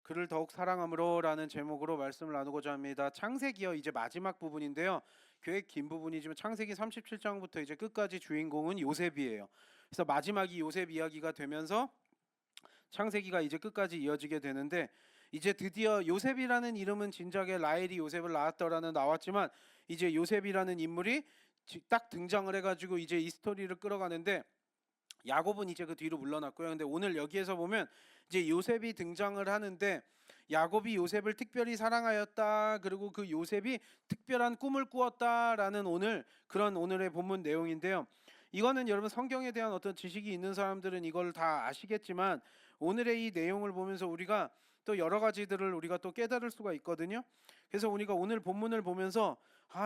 그를 더욱 사랑함으로라는 제목으로 말씀을 나누고자 합니다. 창세기요 이제 마지막 부분인데요. 교회 긴 부분이지만 창세기 37장부터 이제 끝까지 주인공은 요셉이에요. 그래서 마지막이 요셉 이야기가 되면서 창세기가 이제 끝까지 이어지게 되는데 이제 드디어 요셉이라는 이름은 진작에 라헬이 요셉을 낳았더라는 나왔지만 이제 요셉이라는 인물이 딱 등장을 해가지고 이제 이 스토리를 끌어가는데 야곱은 이제 그 뒤로 물러났고요. 근데 오늘 여기에서 보면 이제 요셉이 등장을 하는데 야곱이 요셉을 특별히 사랑하였다. 그리고 그 요셉이 특별한 꿈을 꾸었다라는 그런 오늘의 본문 내용인데요. 이거는 여러분 성경에 대한 어떤 지식이 있는 사람들은 이걸 다 아시겠지만 오늘의 이 내용을 보면서 우리가 또 여러 가지들을 우리가 또 깨달을 수가 있거든요. 그래서 우리가 오늘 본문을 보면서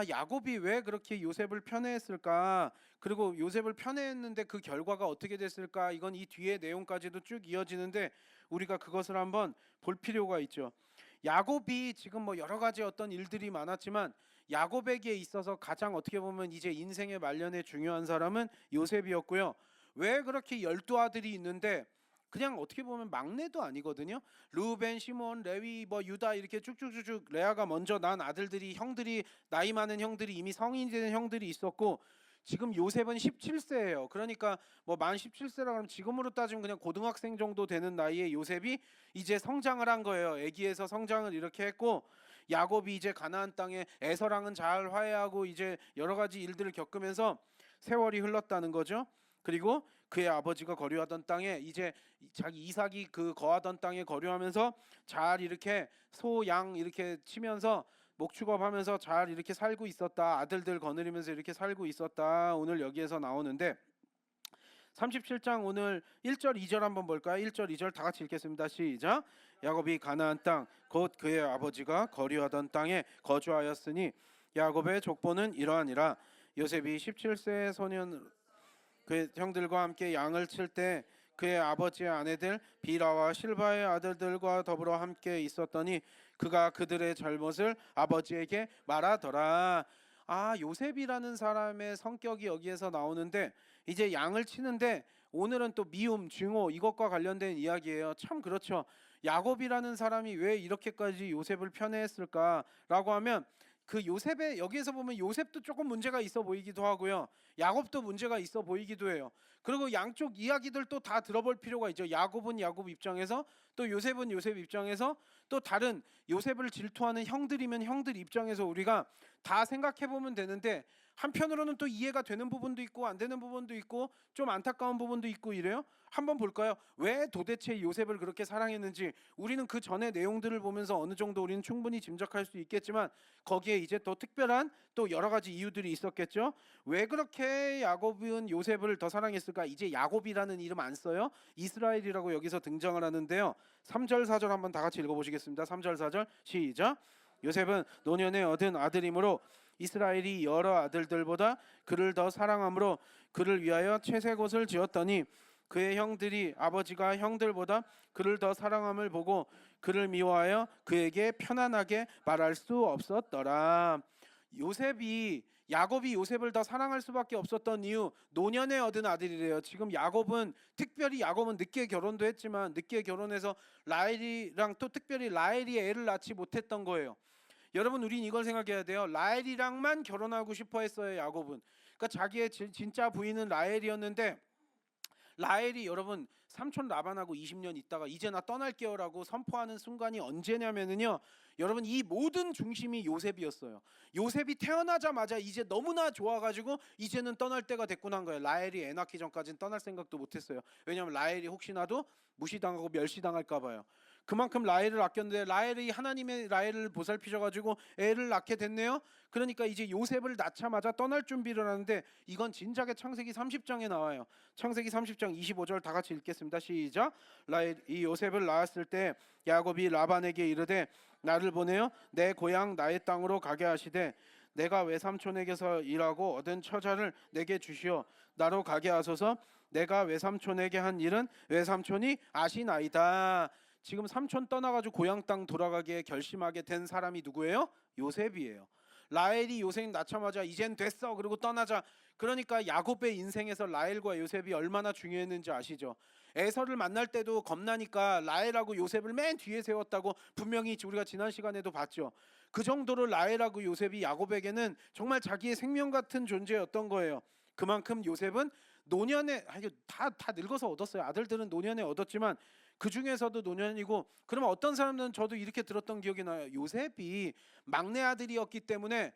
야곱이 왜 그렇게 요셉을 편애했을까? 그리고 요셉을 편애했는데 그 결과가 어떻게 됐을까? 이건 이 뒤의 내용까지도 쭉 이어지는데 우리가 그것을 한번 볼 필요가 있죠. 야곱이 지금 뭐 여러 가지 어떤 일들이 많았지만 야곱에게 있어서 가장 어떻게 보면 이제 인생의 말년에 중요한 사람은 요셉이었고요. 왜 그렇게 12아들이 있는데 그냥 어떻게 보면 막내도 아니거든요. 루벤, 시몬, 레위, 뭐 유다 이렇게 쭉쭉쭉쭉 레아가 먼저 난 아들들이 형들이 나이 많은 형들이 이미 성인이 된 형들이 있었고 지금 요셉은 17세예요. 그러니까 뭐 만 17세라 그러면 지금으로 따지면 그냥 고등학생 정도 되는 나이에 요셉이 이제 성장을 한 거예요. 애기에서 성장을 이렇게 했고 야곱이 이제 가나안 땅에 에서랑은 잘 화해하고 이제 여러 가지 일들을 겪으면서 세월이 흘렀다는 거죠. 그리고 그의 아버지가 거류하던 땅에 이제 자기 이삭이 그 거하던 땅에 거류하면서 잘 이렇게 소, 양 이렇게 치면서 목축업하면서 잘 이렇게 살고 있었다. 아들들 거느리면서 이렇게 살고 있었다. 오늘 여기에서 나오는데 37장 오늘 1절 2절 한번 볼까요? 1절 2절 다 같이 읽겠습니다. 시작. 야곱이 가나안 땅 곧 그의 아버지가 거류하던 땅에 거주하였으니 야곱의 족보는 이러하니라. 요셉이 17세 소년 그의 형들과 함께 양을 칠 때 그의 아버지의 아내들 비라와 실바의 아들들과 더불어 함께 있었더니 그가 그들의 잘못을 아버지에게 말하더라. 요셉이라는 사람의 성격이 여기에서 나오는데 이제 양을 치는데 오늘은 또 미움, 증오 이것과 관련된 이야기예요. 참 그렇죠. 야곱이라는 사람이 왜 이렇게까지 요셉을 편애했을까라고 하면 그 요셉의 여기에서 보면 요셉도 조금 문제가 있어 보이기도 하고요. 야곱도 문제가 있어 보이기도 해요. 그리고 양쪽 이야기들도 다 들어볼 필요가 있죠. 야곱은 야곱 입장에서 또 요셉은 요셉 입장에서 또 다른 요셉을 질투하는 형들이면 형들 입장에서 우리가 다 생각해 보면 되는데 한편으로는 또 이해가 되는 부분도 있고 안 되는 부분도 있고 좀 안타까운 부분도 있고 이래요. 한번 볼까요? 왜 도대체 요셉을 그렇게 사랑했는지 우리는 그 전의 내용들을 보면서 어느 정도 우리는 충분히 짐작할 수 있겠지만 거기에 이제 또 특별한 또 여러 가지 이유들이 있었겠죠. 왜 그렇게 야곱은 요셉을 더 사랑했을까? 이제 야곱이라는 이름 안 써요. 이스라엘이라고 여기서 등장을 하는데요. 3절 4절 한번 다 같이 읽어보시겠습니다. 3절 4절 시작. 요셉은 노년에 얻은 아들이므로 이스라엘이 여러 아들들보다 그를 더 사랑함으로 그를 위하여 채색옷을 지었더니 그의 형들이 아버지가 형들보다 그를 더 사랑함을 보고 그를 미워하여 그에게 편안하게 말할 수 없었더라. 야곱이 요셉을 더 사랑할 수밖에 없었던 이유 노년에 얻은 아들이래요. 지금 야곱은 늦게 결혼도 했지만 늦게 결혼해서 라헬이랑 또 특별히 라헬이 애를 낳지 못했던 거예요. 여러분 우린 이걸 생각해야 돼요. 라헬이랑만 결혼하고 싶어 했어요. 야곱은. 그러니까 자기의 진짜 부인은 라헬이었는데 라헬이 여러분 삼촌 라반하고 20년 있다가 이제 나 떠날게요라고 선포하는 순간이 언제냐면은요. 여러분 이 모든 중심이 요셉이었어요. 요셉이 태어나자마자 이제 너무나 좋아가지고 이제는 떠날 때가 됐구나 한 거예요. 라헬이 애 낳기 전까지는 떠날 생각도 못했어요. 왜냐하면 라헬이 혹시나도 무시당하고 멸시당할까 봐요. 그만큼 라헬을 아꼈는데 라헬이 하나님의 라헬을 보살피셔가지고 애를 낳게 됐네요. 그러니까 이제 요셉을 낳자마자 떠날 준비를 하는데 이건 진작에 창세기 30장에 나와요. 창세기 30장 25절 다 같이 읽겠습니다. 시작. 이 요셉을 낳았을 때 야곱이 라반에게 이르되 나를 보내어 내 고향 나의 땅으로 가게 하시되 내가 외삼촌에게서 일하고 얻은 처자를 내게 주시어 나로 가게 하소서. 내가 외삼촌에게 한 일은 외삼촌이 아시나이다. 지금 삼촌 떠나가지고 고향 땅 돌아가게 결심하게 된 사람이 누구예요? 요셉이에요. 라헬이 요셉 낳자마자 이젠 됐어 그리고 떠나자. 그러니까 야곱의 인생에서 라헬과 요셉이 얼마나 중요했는지 아시죠? 에서를 만날 때도 겁나니까 라헬하고 요셉을 맨 뒤에 세웠다고 분명히 우리가 지난 시간에도 봤죠. 그 정도로 라헬하고 요셉이 야곱에게는 정말 자기의 생명 같은 존재였던 거예요. 그만큼 요셉은 노년에 다 늙어서 얻었어요. 아들들은 노년에 얻었지만 그 중에서도 노년이고, 그러면 어떤 사람들은 저도 이렇게 들었던 기억이 나요. 요셉이 막내 아들이었기 때문에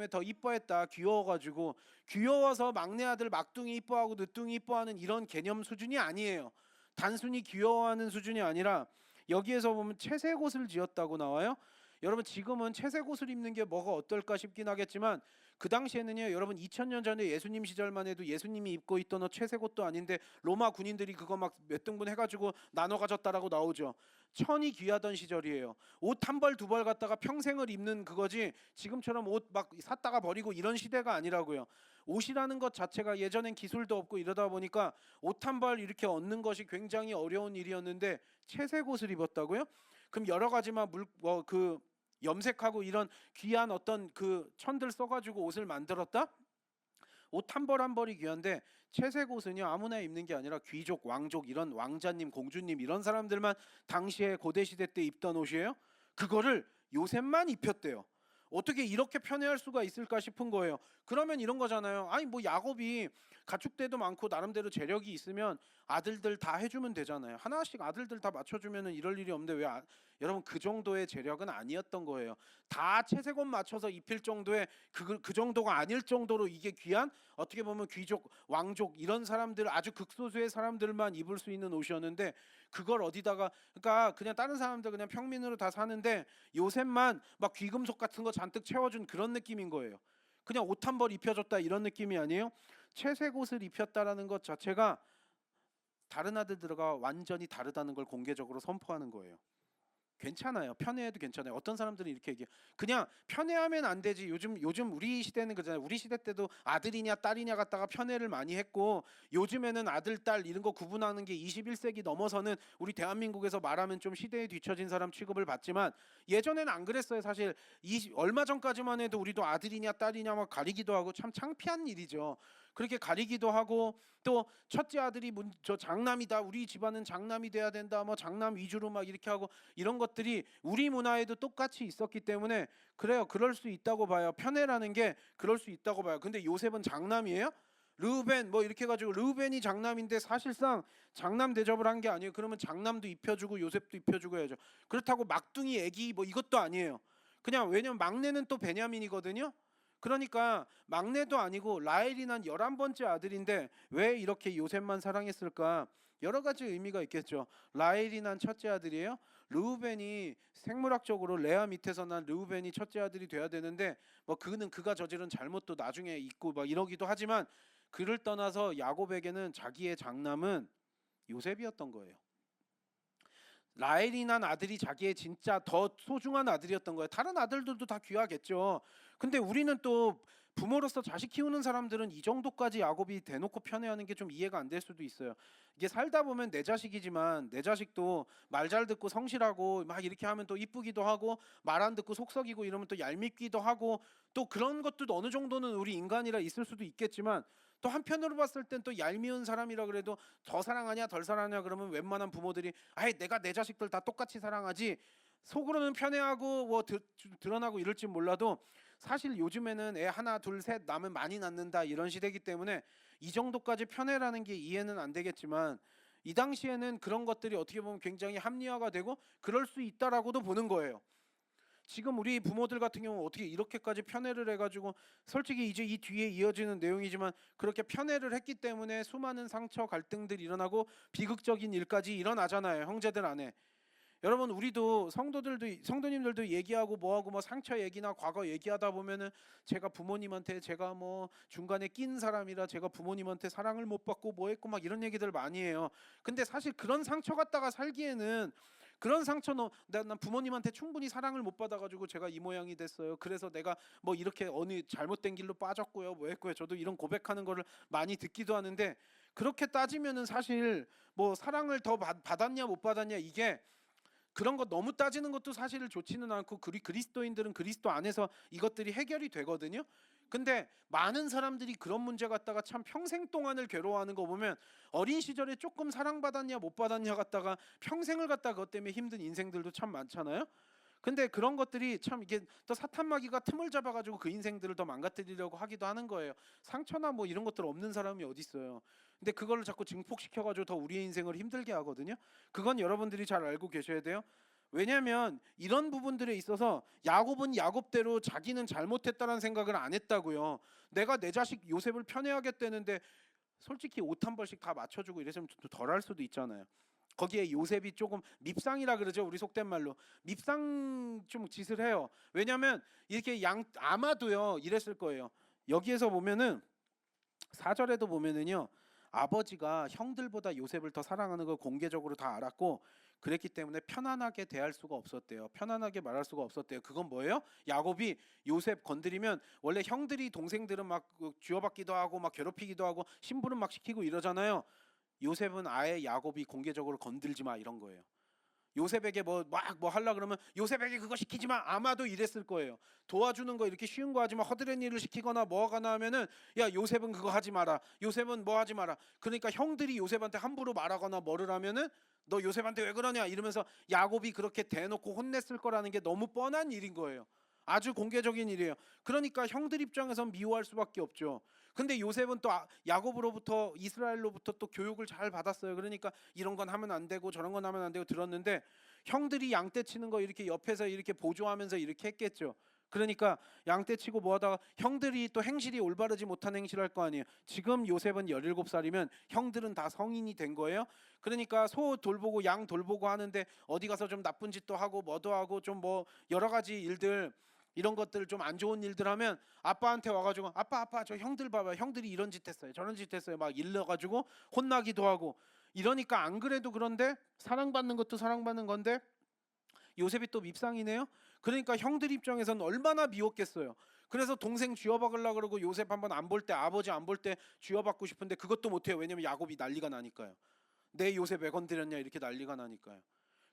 더 이뻐했다. 귀여워가지고, 귀여워서 막내 아들 막둥이 이뻐하고 늦둥이 이뻐하는 이런 개념 수준이 아니에요. 단순히 귀여워하는 수준이 아니라 여기에서 보면 채색 옷을 지었다고 나와요. 여러분, 지금은 채색 옷을 입는 게 뭐가 어떨까 싶긴 하겠지만 그 당시에는요, 여러분, 2000년 전에 예수님 시절만 해도 예수님이 입고 있던 옷 채색 옷도 아닌데 로마 군인들이 그거 막 몇 등분 해가지고 나눠 가졌다라고 나오죠. 천이 귀하던 시절이에요. 옷 한 벌 두 벌 갖다가 평생을 입는 그거지, 지금처럼 옷 막 샀다가 버리고 이런 시대가 아니라고요. 옷이라는 것 자체가 예전엔 기술도 없고 이러다 보니까 옷 한 벌 이렇게 얻는 것이 굉장히 어려운 일이었는데 채색 옷을 입었다고요? 그럼 여러 가지만 염색하고 이런 귀한 어떤 그 천들 써가지고 옷을 만들었다? 옷 한 벌 한 벌이 귀한데 채색 옷은요, 아무나 입는 게 아니라 귀족, 왕족, 이런 왕자님, 공주님 이런 사람들만 당시에 고대 시대 때 입던 옷이에요. 그거를 요셉만 입혔대요. 어떻게 이렇게 편애할 수가 있을까 싶은 거예요. 그러면 이런 거잖아요. 아니 뭐 야곱이 가축대도 많고 나름대로 재력이 있으면 아들들 다 해주면 되잖아요. 하나씩 아들들 다 맞춰주면 이럴 일이 없는데 여러분, 그 정도의 재력은 아니었던 거예요. 다 채색옷 맞춰서 입힐 정도의 그 정도가 아닐 정도로 이게 귀한, 어떻게 보면 귀족, 왕족 이런 사람들, 아주 극소수의 사람들만 입을 수 있는 옷이었는데 그걸 어디다가, 그러니까 그냥 다른 사람들 그냥 평민으로 다 사는데 요셉만 막 귀금속 같은 거 잔뜩 채워준 그런 느낌인 거예요. 그냥 옷 한 벌 입혀줬다 이런 느낌이 아니에요. 채색 옷을 입혔다라는 것 자체가 다른 아들들과 완전히 다르다는 걸 공개적으로 선포하는 거예요. 괜찮아요. 편애해도 괜찮아요. 어떤 사람들은 이렇게 얘기해요. 그냥 편애하면 안 되지. 요즘 우리 시대는 그잖아요. 우리 시대 때도 아들이냐 딸이냐 갖다가 편애를 많이 했고, 요즘에는 아들 딸 이런 거 구분하는 게 21세기 넘어서는 우리 대한민국에서 말하면 좀 시대에 뒤처진 사람 취급을 받지만 예전에는 안 그랬어요. 사실 얼마 전까지만 해도 우리도 아들이냐 딸이냐 막 가리기도 하고 참 창피한 일이죠. 그렇게 가리기도 하고, 또 첫째 아들이 저 장남이다, 우리 집안은 장남이 돼야 된다, 뭐 장남 위주로 막 이렇게 하고, 이런 것들이 우리 문화에도 똑같이 있었기 때문에 그래요. 그럴 수 있다고 봐요. 편애라는 게 그럴 수 있다고 봐요. 근데 요셉은 장남이에요? 르우벤 뭐 이렇게 해가지고 르우벤이 장남인데 사실상 장남 대접을 한 게 아니에요. 그러면 장남도 입혀주고 요셉도 입혀주고 해야죠. 그렇다고 막둥이 애기 뭐 이것도 아니에요. 그냥 왜냐면 막내는 또 베냐민이거든요. 그러니까 막내도 아니고 라헬이 난 11번째 아들인데 왜 이렇게 요셉만 사랑했을까? 여러 가지 의미가 있겠죠. 라헬이 난 첫째 아들이에요. 르우벤이 생물학적으로 레아 밑에서 난 르우벤이 첫째 아들이 돼야 되는데 뭐 그가 저지른 잘못도 나중에 있고 막 이러기도 하지만, 그를 떠나서 야곱에게는 자기의 장남은 요셉이었던 거예요. 라헬이 난 아들이 자기의 진짜 더 소중한 아들이었던 거예요. 다른 아들들도 다 귀하겠죠. 근데 우리는 또 부모로서 자식 키우는 사람들은 이 정도까지 야곱이 대놓고 편애하는 게 좀 이해가 안 될 수도 있어요. 이게 살다 보면 내 자식이지만 내 자식도 말 잘 듣고 성실하고 막 이렇게 하면 또 이쁘기도 하고, 말 안 듣고 속썩이고 이러면 또 얄밉기도 하고, 또 그런 것들도 어느 정도는 우리 인간이라 있을 수도 있겠지만, 또 한편으로 봤을 땐 또 얄미운 사람이라 그래도 더 사랑하냐 덜 사랑하냐 그러면 웬만한 부모들이 아이 내가 내 자식들 다 똑같이 사랑하지, 속으로는 편애하고 뭐 드러나고 이럴지 몰라도 사실 요즘에는 애 하나 둘 셋 낳으면 많이 낳는다 이런 시대이기 때문에 이 정도까지 편애라는 게 이해는 안 되겠지만, 이 당시에는 그런 것들이 어떻게 보면 굉장히 합리화가 되고 그럴 수 있다라고도 보는 거예요. 지금 우리 부모들 같은 경우 어떻게 이렇게까지 편애를 해가지고, 솔직히 이제 이 뒤에 이어지는 내용이지만 그렇게 편애를 했기 때문에 수많은 상처 갈등들이 일어나고 비극적인 일까지 일어나잖아요, 형제들 안에. 여러분, 우리도 성도님들도 얘기하고 뭐하고 뭐 상처 얘기나 과거 얘기하다 보면은 제가 뭐 중간에 낀 사람이라 제가 부모님한테 사랑을 못 받고 뭐 했고 막 이런 얘기들 많이 해요. 근데 사실 그런 상처 갖다가 살기에는, 그런 상처는 난 부모님한테 충분히 사랑을 못 받아가지고 제가 이 모양이 됐어요. 그래서 내가 뭐 이렇게 어느 잘못된 길로 빠졌고요, 뭐 했고요. 저도 이런 고백하는 거를 많이 듣기도 하는데, 그렇게 따지면은 사실 뭐 사랑을 더 받았냐 못 받았냐, 이게 그런 거 너무 따지는 것도 사실 좋지는 않고, 그리스도인들은 그리스도 안에서 이것들이 해결이 되거든요. 근데 많은 사람들이 그런 문제 갖다가 참 평생 동안을 괴로워하는 거 보면 어린 시절에 조금 사랑받았냐 못 받았냐 갖다가 평생을 갖다가 그것 때문에 힘든 인생들도 참 많잖아요. 근데 그런 것들이 참 이게 또 사탄 마귀가 틈을 잡아가지고 그 인생들을 더 망가뜨리려고 하기도 하는 거예요. 상처나 뭐 이런 것들 없는 사람이 어디 있어요. 근데 그거를 자꾸 증폭시켜가지고 더 우리의 인생을 힘들게 하거든요. 그건 여러분들이 잘 알고 계셔야 돼요. 왜냐하면 이런 부분들에 있어서 야곱은 야곱대로 자기는 잘못했다는 생각을 안 했다고요. 내가 내 자식 요셉을 편애하겠다는데 솔직히 옷 한 벌씩 다 맞춰주고 이랬으면 덜 할 수도 있잖아요. 거기에 요셉이 조금 밉상이라 그러죠. 우리 속된 말로 밉상 좀 짓을 해요. 왜냐하면 이렇게 아마도요 이랬을 거예요. 여기에서 보면은 4절에도 보면은요 아버지가 형들보다 요셉을 더 사랑하는 걸 공개적으로 다 알았고 그랬기 때문에 편안하게 대할 수가 없었대요. 편안하게 말할 수가 없었대요. 그건 뭐예요? 야곱이 요셉 건드리면 원래 형들이 동생들은 막 쥐어받기도 하고 막 괴롭히기도 하고 심부름 막 시키고 이러잖아요. 요셉은 아예 야곱이 공개적으로 건들지 마 이런 거예요. 요셉에게 뭐 하려 그러면 요셉에게 그거 시키지 마 아마도 이랬을 거예요. 도와주는 거 이렇게 쉬운 거 하지 마 허드렛 일을 시키거나 뭐 하거나 하면은 야 요셉은 그거 하지 마라. 요셉은 뭐 하지 마라. 그러니까 형들이 요셉한테 함부로 말하거나 뭐를 하면은 너 요셉한테 왜 그러냐 이러면서 야곱이 그렇게 대놓고 혼냈을 거라는 게 너무 뻔한 일인 거예요. 아주 공개적인 일이에요. 그러니까 형들 입장에선 미워할 수밖에 없죠. 근데 요셉은 또 야곱으로부터 이스라엘로부터 또 교육을 잘 받았어요. 그러니까 이런 건 하면 안 되고 저런 건 하면 안 되고 들었는데 형들이 양떼 치는 거 이렇게 옆에서 이렇게 보조하면서 이렇게 했겠죠. 그러니까 양떼 치고 뭐 하다가 형들이 또 행실이 올바르지 못한 행실을 할 거 아니에요. 지금 요셉은 17살이면 형들은 다 성인이 된 거예요. 그러니까 소 돌보고 양 돌보고 하는데 어디 가서 좀 나쁜 짓도 하고 뭐도 하고 좀 뭐 여러 가지 일들 이런 것들 좀 안 좋은 일들 하면 아빠한테 와가지고 아빠 저 형들 봐봐 형들이 이런 짓 했어요 저런 짓 했어요 막 일러가지고 혼나기도 하고 이러니까 안 그래도 그런데 사랑받는 것도 사랑받는 건데 요셉이 또 밉상이네요. 그러니까 형들 입장에서는 얼마나 미웠겠어요. 그래서 동생 쥐어박으려고 그러고 요셉 한번 안 볼 때 아버지 안 볼 때 쥐어박고 싶은데 그것도 못해요. 왜냐면 야곱이 난리가 나니까요. 내 요셉 왜 건드렸냐 이렇게 난리가 나니까요.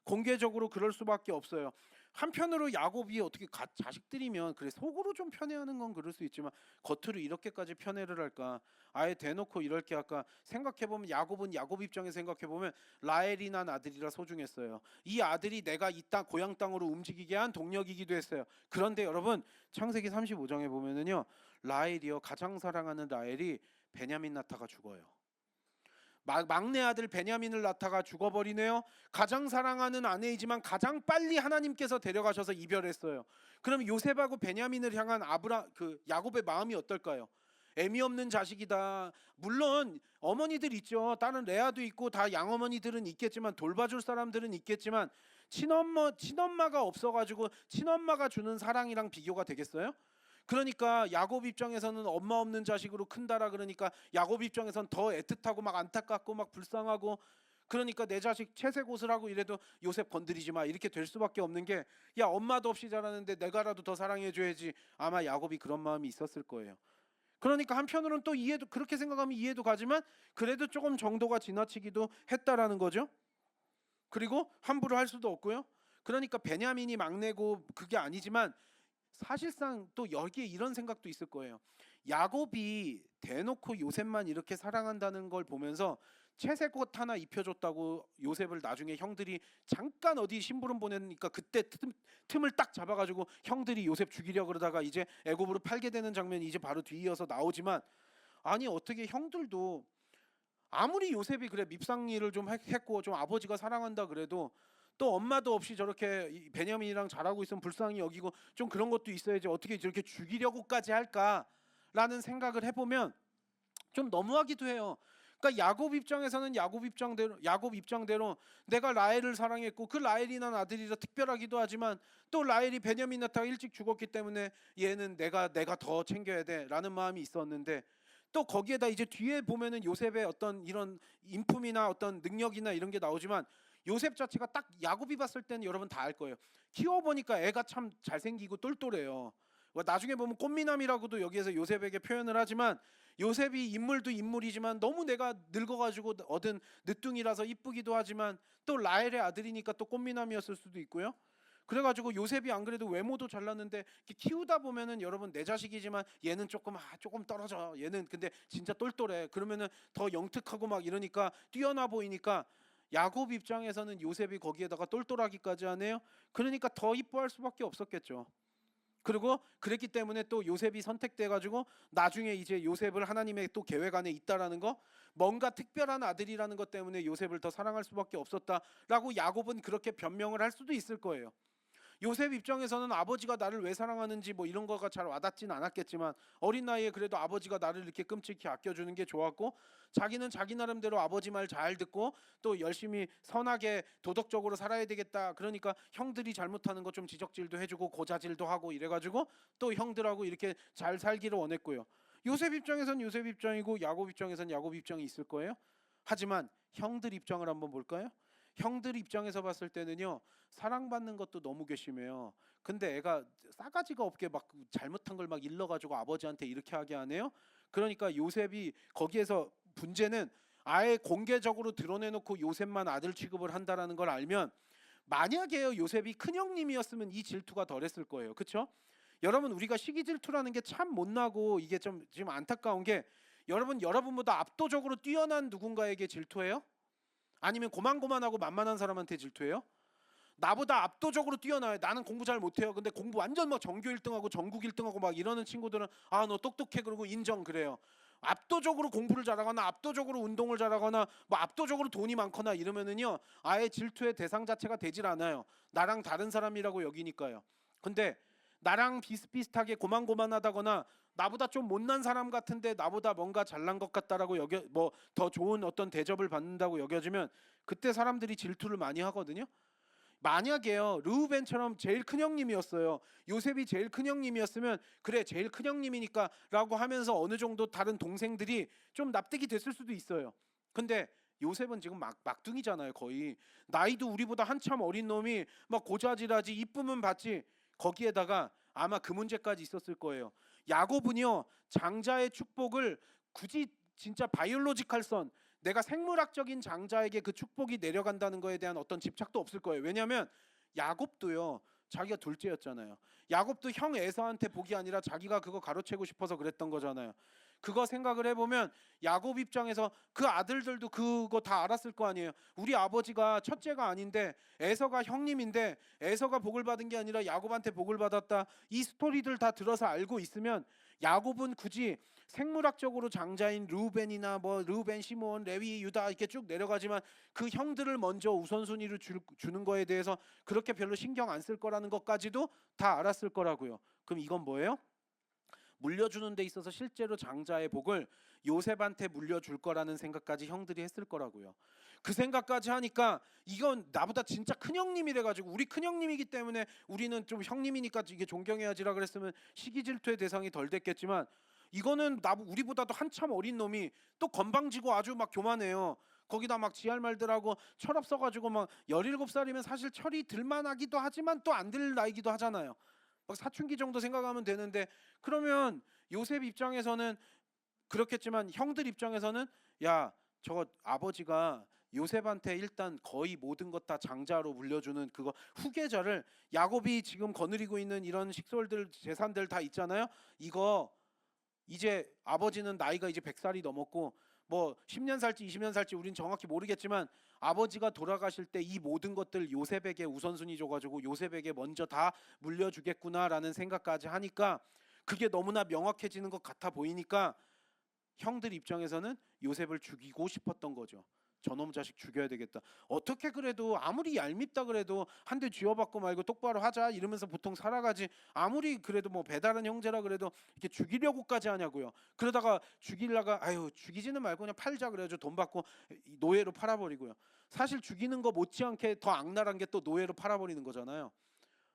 공개적으로 그럴 수밖에 없어요. 한편으로 야곱이 어떻게 자식들이면 그래 속으로 좀 편애하는 건 그럴 수 있지만 겉으로 이렇게까지 편애를 할까? 아예 대놓고 이렇게 할까? 생각해보면 야곱은 야곱 입장에서 생각해보면 라헬이 난 아들이라 소중했어요. 이 아들이 내가 이 땅 고향 땅으로 움직이게 한 동력이기도 했어요. 그런데 여러분 창세기 35장에 보면은요 라헬이요 가장 사랑하는 라헬이 베냐민 낳다가 죽어요. 막내 아들 베냐민을 낳다가 죽어버리네요. 가장 사랑하는 아내이지만 가장 빨리 하나님께서 데려가셔서 이별했어요. 그럼 요셉하고 베냐민을 향한 야곱의 마음이 어떨까요? 애미 없는 자식이다. 물론 어머니들 있죠. 다른 레아도 있고 다 양어머니들은 있겠지만 돌봐줄 사람들은 있겠지만 친엄마가 없어가지고 친엄마가 주는 사랑이랑 비교가 되겠어요? 그러니까 야곱 입장에서는 엄마 없는 자식으로 큰다라 그러니까 야곱 입장에서는 더 애틋하고 막 안타깝고 막 불쌍하고 그러니까 내 자식 채색 옷을 하고 이래도 요셉 건드리지 마 이렇게 될 수밖에 없는 게 야 엄마도 없이 자라는데 내가라도 더 사랑해줘야지 아마 야곱이 그런 마음이 있었을 거예요. 그러니까 한편으로는 또 이해도 그렇게 생각하면 이해도 가지만 그래도 조금 정도가 지나치기도 했다라는 거죠. 그리고 함부로 할 수도 없고요. 그러니까 베냐민이 막내고 그게 아니지만 사실상 또 여기에 이런 생각도 있을 거예요. 야곱이 대놓고 요셉만 이렇게 사랑한다는 걸 보면서 채색 옷 하나 입혀줬다고 요셉을 나중에 형들이 잠깐 어디 심부름 보내니까 그때 틈을 딱 잡아가지고 형들이 요셉 죽이려 그러다가 이제 애굽으로 팔게 되는 장면이 이제 바로 뒤이어서 나오지만 아니 어떻게 형들도 아무리 요셉이 그래 밉상일을 좀 했고 좀 아버지가 사랑한다 그래도 또 엄마도 없이 저렇게 베냐민이랑 잘하고 있으면 불쌍히 여기고 좀 그런 것도 있어야지 어떻게 저렇게 죽이려고까지 할까라는 생각을 해보면 좀 너무하기도 해요. 그러니까 야곱 입장대로 내가 라헬을 사랑했고 그 라헬이 난 아들이라 특별하기도 하지만 또 라헬이 베냐민 낳다가 일찍 죽었기 때문에 얘는 내가 더 챙겨야 돼라는 마음이 있었는데 또 거기에다 이제 뒤에 보면은 요셉의 어떤 이런 인품이나 어떤 능력이나 이런 게 나오지만 요셉 자체가 딱 야곱이 봤을 때는 여러분 다 알 거예요. 키워보니까 애가 참 잘생기고 똘똘해요. 나중에 보면 꽃미남이라고도 여기에서 요셉에게 표현을 하지만 요셉이 인물도 인물이지만 너무 내가 늙어가지고 얻은 늦둥이라서 이쁘기도 하지만 또 라헬의 아들이니까 또 꽃미남이었을 수도 있고요. 그래가지고 요셉이 안 그래도 외모도 잘났는데 이렇게 키우다 보면은 여러분 내 자식이지만 얘는 조금 떨어져. 얘는 근데 진짜 똘똘해. 그러면은 더 영특하고 막 이러니까 뛰어나 보이니까 야곱 입장에서는 요셉이 거기에다가 똘똘하기까지 하네요. 그러니까 더 이뻐할 수밖에 없었겠죠. 그리고 그랬기 때문에 또 요셉이 선택돼 가지고 나중에 이제 요셉을 하나님의 또 계획 안에 있다라는 거, 뭔가 특별한 아들이라는 것 때문에 요셉을 더 사랑할 수밖에 없었다라고 야곱은 그렇게 변명을 할 수도 있을 거예요. 요셉 입장에서는 아버지가 나를 왜 사랑하는지 뭐 이런 거가 잘 와닿진 않았겠지만 어린 나이에 그래도 아버지가 나를 이렇게 끔찍히 아껴주는 게 좋았고, 자기는 자기 나름대로 아버지 말 잘 듣고 또 열심히 선하게 도덕적으로 살아야 되겠다. 그러니까 형들이 잘못하는 거 좀 지적질도 해주고 고자질도 하고 이래가지고 또 형들하고 이렇게 잘 살기를 원했고요. 요셉 입장에선 요셉 입장이고 야곱 입장에선 야곱 입장이 있을 거예요. 하지만 형들 입장을 한번 볼까요? 형들 입장에서 봤을 때는요, 사랑받는 것도 너무 괘씸해요. 근데 애가 싸가지가 없게 막 잘못한 걸 막 일러가지고 아버지한테 이렇게 하게 하네요. 그러니까 요셉이 거기에서 문제는 아예 공개적으로 드러내놓고 요셉만 아들 취급을 한다라는 걸 알면, 만약에요 요셉이 큰형님이었으면 이 질투가 덜했을 거예요. 그렇죠? 여러분, 우리가 시기 질투라는 게 참 못나고 이게 좀 지금 안타까운 게, 여러분보다 압도적으로 뛰어난 누군가에게 질투해요? 아니면 고만고만하고 만만한 사람한테 질투해요? 나보다 압도적으로 뛰어나요. 나는 공부 잘 못해요. 근데 공부 완전 막 전교 1등하고 전국 1등하고 막 이러는 친구들은 아 너 똑똑해 그러고 인정, 그래요. 압도적으로 공부를 잘하거나 압도적으로 운동을 잘하거나 뭐 압도적으로 돈이 많거나 이러면은요 아예 질투의 대상 자체가 되질 않아요. 나랑 다른 사람이라고 여기니까요. 근데 나랑 비슷비슷하게 고만고만하다거나 나보다 좀 못난 사람 같은데 나보다 뭔가 잘난 것 같다라고 여겨, 뭐 더 좋은 어떤 대접을 받는다고 여겨지면 그때 사람들이 질투를 많이 하거든요. 만약에요 르우벤처럼 제일 큰 형님이었어요. 요셉이 제일 큰 형님이었으면 그래 제일 큰 형님이니까 라고 하면서 어느 정도 다른 동생들이 좀 납득이 됐을 수도 있어요. 근데 요셉은 지금 막둥이잖아요. 거의 나이도 우리보다 한참 어린 놈이 막 고자질하지, 이쁨은 받지. 거기에다가 아마 그 문제까지 있었을 거예요. 야곱은요 장자의 축복을 굳이 진짜 바이올로지컬 선, 내가 생물학적인 장자에게 그 축복이 내려간다는 거에 대한 어떤 집착도 없을 거예요. 왜냐하면 야곱도요 자기가 둘째였잖아요. 야곱도 형 에서한테 복이 아니라 자기가 그거 가로채고 싶어서 그랬던 거잖아요. 그거 생각을 해보면 야곱 입장에서 그 아들들도 그거 다 알았을 거 아니에요. 우리 아버지가 첫째가 아닌데 에서가 형님인데 에서가 복을 받은 게 아니라 야곱한테 복을 받았다, 이 스토리들 다 들어서 알고 있으면 야곱은 굳이 생물학적으로 장자인 르우벤이나 뭐 르우벤, 시몬, 레위, 유다 이렇게 쭉 내려가지만 그 형들을 먼저 우선순위를 주는 거에 대해서 그렇게 별로 신경 안 쓸 거라는 것까지도 다 알았을 거라고요. 그럼 이건 뭐예요? 물려주는 데 있어서 실제로 장자의 복을 요셉한테 물려줄 거라는 생각까지 형들이 했을 거라고요. 그 생각까지 하니까 이건 나보다 진짜 큰형님이래 가지고, 우리 큰형님이기 때문에 우리는 좀 형님이니까 이게 존경해야지라 그랬으면 시기 질투의 대상이 덜 됐겠지만, 이거는 우리보다도 한참 어린 놈이 또 건방지고 아주 막 교만해요. 거기다 막 지할 말들하고 철 없어가지고 막 17살이면 사실 철이 들만하기도 하지만 또 안 들 나이기도 하잖아요. 막 사춘기 정도 생각하면 되는데, 그러면 요셉 입장에서는 그렇겠지만 형들 입장에서는 야 저거 아버지가 요셉한테 일단 거의 모든 것 다 장자로 물려주는 그거 후계자를, 야곱이 지금 거느리고 있는 이런 식솔들 재산들 다 있잖아요. 이거 이제 아버지는 나이가 이제 100살이 넘었고 뭐 10년 살지 20년 살지 우린 정확히 모르겠지만 아버지가 돌아가실 때 이 모든 것들 요셉에게 우선순위 줘가지고 요셉에게 먼저 다 물려주겠구나라는 생각까지 하니까 그게 너무나 명확해지는 것 같아 보이니까 형들 입장에서는 요셉을 죽이고 싶었던 거죠. 저놈 자식 죽여야 되겠다. 어떻게 그래도 아무리 얄밉다 그래도 한 대 쥐어받고 말고 똑바로 하자 이러면서 보통 살아가지, 아무리 그래도 뭐 배다른 형제라 그래도 이렇게 죽이려고까지 하냐고요. 그러다가 죽이려가 아유 죽이지는 말고 그냥 팔자 그래가지고 돈 받고 노예로 팔아버리고요. 사실 죽이는 거 못지않게 더 악랄한 게 또 노예로 팔아버리는 거잖아요.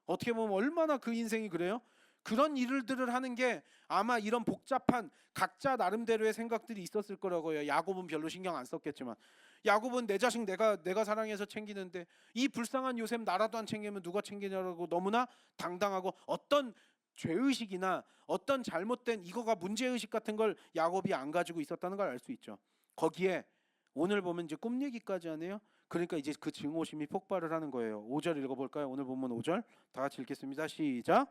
어떻게 보면 얼마나 그 인생이 그래요? 그런 일들을 하는 게 아마 이런 복잡한 각자 나름대로의 생각들이 있었을 거라고요. 야곱은 별로 신경 안 썼겠지만, 야곱은 내 자식 내가 사랑해서 챙기는데 이 불쌍한 요셉 나라도 안 챙기면 누가 챙기냐라고 너무나 당당하고, 어떤 죄의식이나 어떤 잘못된 이거가 문제의식 같은 걸 야곱이 안 가지고 있었다는 걸 알 수 있죠. 거기에 오늘 보면 이제 꿈 얘기까지 하네요. 그러니까 이제 그 증오심이 폭발을 하는 거예요. 5절 읽어볼까요? 오늘 본문 5절 다 같이 읽겠습니다. 시작.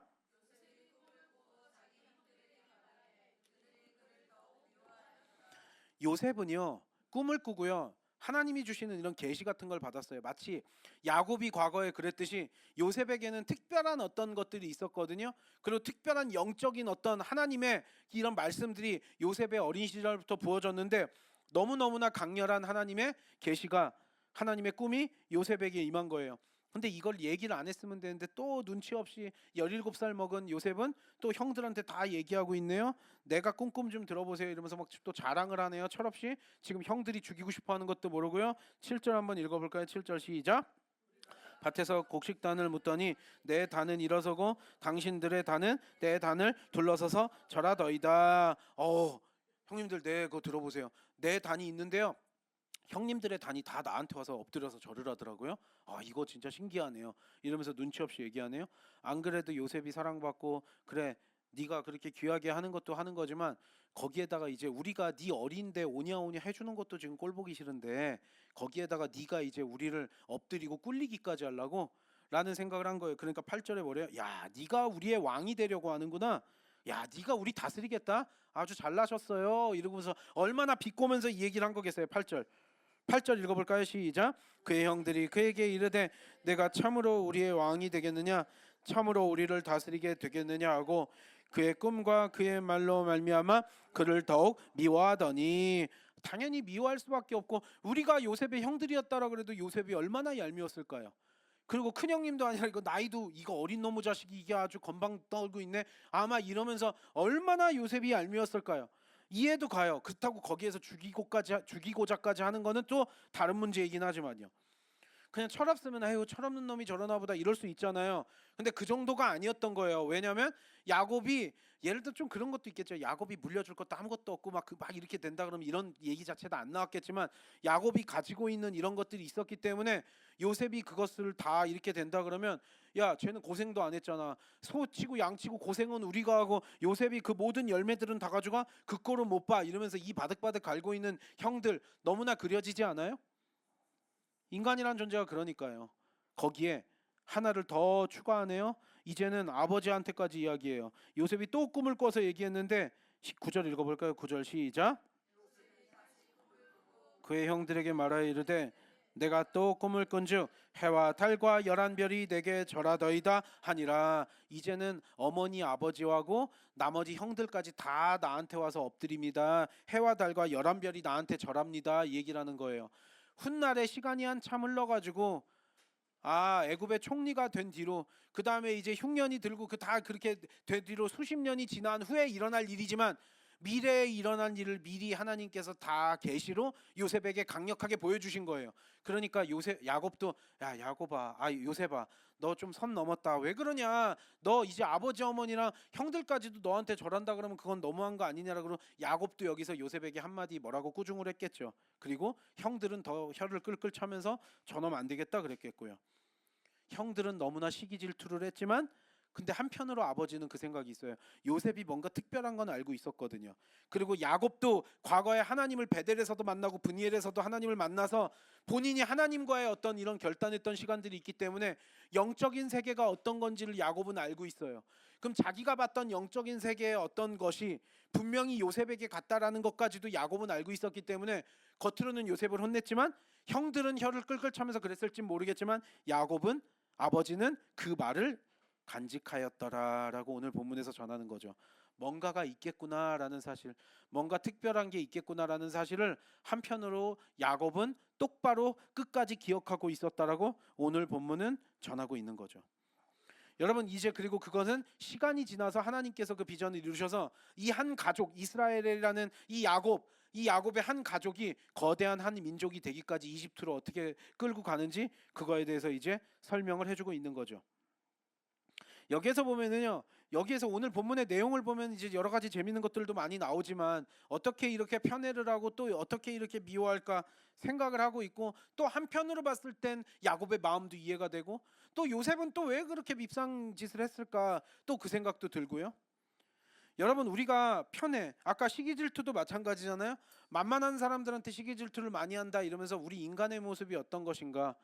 요셉은요 꿈을 꾸고요 하나님이 주시는 이런 계시 같은 걸 받았어요. 마치 야곱이 과거에 그랬듯이 요셉에게는 특별한 어떤 것들이 있었거든요. 그리고 특별한 영적인 어떤 하나님의 이런 말씀들이 요셉의 어린 시절부터 부어졌는데 너무너무나 강렬한 하나님의 계시가 하나님의 꿈이 요셉에게 임한 거예요. 근데 이걸 얘기를 안 했으면 되는데 또 눈치 없이 17살 먹은 요셉은 또 형들한테 다 얘기하고 있네요. 내가 꿈꿈 좀 들어보세요 이러면서 막 또 자랑을 하네요. 철없이 지금 형들이 죽이고 싶어 하는 것도 모르고요. 7절 한번 읽어볼까요? 7절 시작. 밭에서 곡식단을 묻더니 내 단은 일어서고 당신들의 단은 내 단을 둘러서서 절하더이다. 형님들 그거 들어보세요. 내 단이 있는데요. 형님들의 단이 다 나한테 와서 엎드려서 절을 하더라고요. 이거 진짜 신기하네요. 이러면서 눈치 없이 얘기하네요. 안 그래도 요셉이 사랑받고 그래 네가 그렇게 귀하게 하는 것도 하는 거지만 거기에다가 이제 우리가 네 어린데 오냐오냐 해주는 것도 지금 꼴 보기 싫은데 거기에다가 네가 이제 우리를 엎드리고 꿀리기까지 하려고 라는 생각을 한 거예요. 그러니까 8절에 뭐래요? 야 네가 우리의 왕이 되려고 하는구나. 야 네가 우리 다스리겠다. 아주 잘나셨어요. 이러면서 얼마나 비꼬면서 이 얘기를 한 거겠어요. 8절 읽어볼까요? 시작. 그의 형들이 그에게 이르되 내가 참으로 우리의 왕이 되겠느냐 참으로 우리를 다스리게 되겠느냐 하고 그의 꿈과 그의 말로 말미암아 그를 더욱 미워하더니 당연히 미워할 수밖에 없고 우리가 요셉의 형들이었다라 그래도 요셉이 얼마나 얄미웠을까요? 그리고 큰형님도 아니라 이거 나이도 이거 어린 놈의 자식이 이게 아주 건방 떨고 있네 아마 이러면서 얼마나 요셉이 얄미웠을까요? 이해도 가요. 그렇다고 거기에서 죽이고자까지 하는 거는 또 다른 문제이긴 하지만요. 그냥 철없으면 아유 철없는 놈이 저러나 보다 이럴 수 있잖아요. 근데 그 정도가 아니었던 거예요. 왜냐면 야곱이 예를 들어 좀 그런 것도 있겠죠. 야곱이 물려줄 것도 아무것도 없고 막 이렇게 된다 그러면 이런 얘기 자체도 안 나왔겠지만 야곱이 가지고 있는 이런 것들이 있었기 때문에 요셉이 그것을 다 이렇게 된다 그러면 야 쟤는 고생도 안 했잖아. 소 치고 양 치고 고생은 우리가 하고 요셉이 그 모든 열매들은 다 가져가 그 꼴은 못 봐 이러면서 이 바득바득 갈고 있는 형들 너무나 그려지지 않아요? 인간이란 존재가 그러니까요. 거기에 하나를 더 추가하네요. 이제는 아버지한테까지 이야기해요. 요셉이 또 꿈을 꿔서 얘기했는데 9절 읽어볼까요? 9절 시작. 그의 형들에게 말하여 이르되 내가 또 꿈을 꾼즉 해와 달과 열한 별이 내게 절하더이다 하니라. 이제는 어머니 아버지하고 나머지 형들까지 다 나한테 와서 엎드립니다. 해와 달과 열한 별이 나한테 절합니다. 이 얘기를 하는 거예요. 훗날에 시간이 한참 흘러가지고 애굽의 총리가 된 뒤로 그 다음에 이제 흉년이 들고 그 다 그렇게 된 뒤로 수십 년이 지난 후에 일어날 일이지만 미래에 일어난 일을 미리 하나님께서 다 계시로 요셉에게 강력하게 보여주신 거예요. 그러니까 야곱도 야 야곱아 요셉아 너 좀 선 넘었다. 왜 그러냐? 너 이제 아버지 어머니랑 형들까지도 너한테 절한다 그러면 그건 너무한 거 아니냐라 그러고 야곱도 여기서 요셉에게 한마디 뭐라고 꾸중을 했겠죠. 그리고 형들은 더 혀를 끌끌 차면서 저놈 안 되겠다 그랬겠고요. 형들은 너무나 시기 질투를 했지만 근데 한편으로 아버지는 그 생각이 있어요. 요셉이 뭔가 특별한 건 알고 있었거든요. 그리고 야곱도 과거에 하나님을 베델에서도 만나고 브니엘에서도 하나님을 만나서 본인이 하나님과의 어떤 이런 결단했던 시간들이 있기 때문에 영적인 세계가 어떤 건지를 야곱은 알고 있어요. 그럼 자기가 봤던 영적인 세계의 어떤 것이 분명히 요셉에게 같다라는 것까지도 야곱은 알고 있었기 때문에 겉으로는 요셉을 혼냈지만 형들은 혀를 끌끌 차면서 그랬을지 모르겠지만 야곱은 아버지는 그 말을 간직하였더라라고 오늘 본문에서 전하는 거죠. 뭔가가 있겠구나라는 사실, 뭔가 특별한 게 있겠구나라는 사실을 한편으로 야곱은 똑바로 끝까지 기억하고 있었다라고 오늘 본문은 전하고 있는 거죠. 여러분 이제 그리고 그것은 시간이 지나서 하나님께서 그 비전을 이루셔서 이 한 가족 이스라엘이라는 이 야곱의 한 가족이 거대한 한 민족이 되기까지 이집트로 어떻게 끌고 가는지 그거에 대해서 이제 설명을 해주고 있는 거죠. 여기에서 보면은요. 여기에서 오늘 본문의 내용을 보면 이제 여러 가지 재밌는 것들도 많이 나오지만 어떻게 이렇게 편애를 하고 또 어떻게 이렇게 미워할까 생각을 하고 있고 또 한편으로 봤을 땐 야곱의 마음도 이해가 되고 또 요셉은 또 왜 그렇게 밉상 짓을 했을까 또 그 생각도 들고요. 여러분 우리가 편해. 아까 시기 질투도 마찬가지잖아요. 만만한 사람들한테 시기 질투를 많이 한다 이러면서 우리 인간의 모습이 어떤 것인가?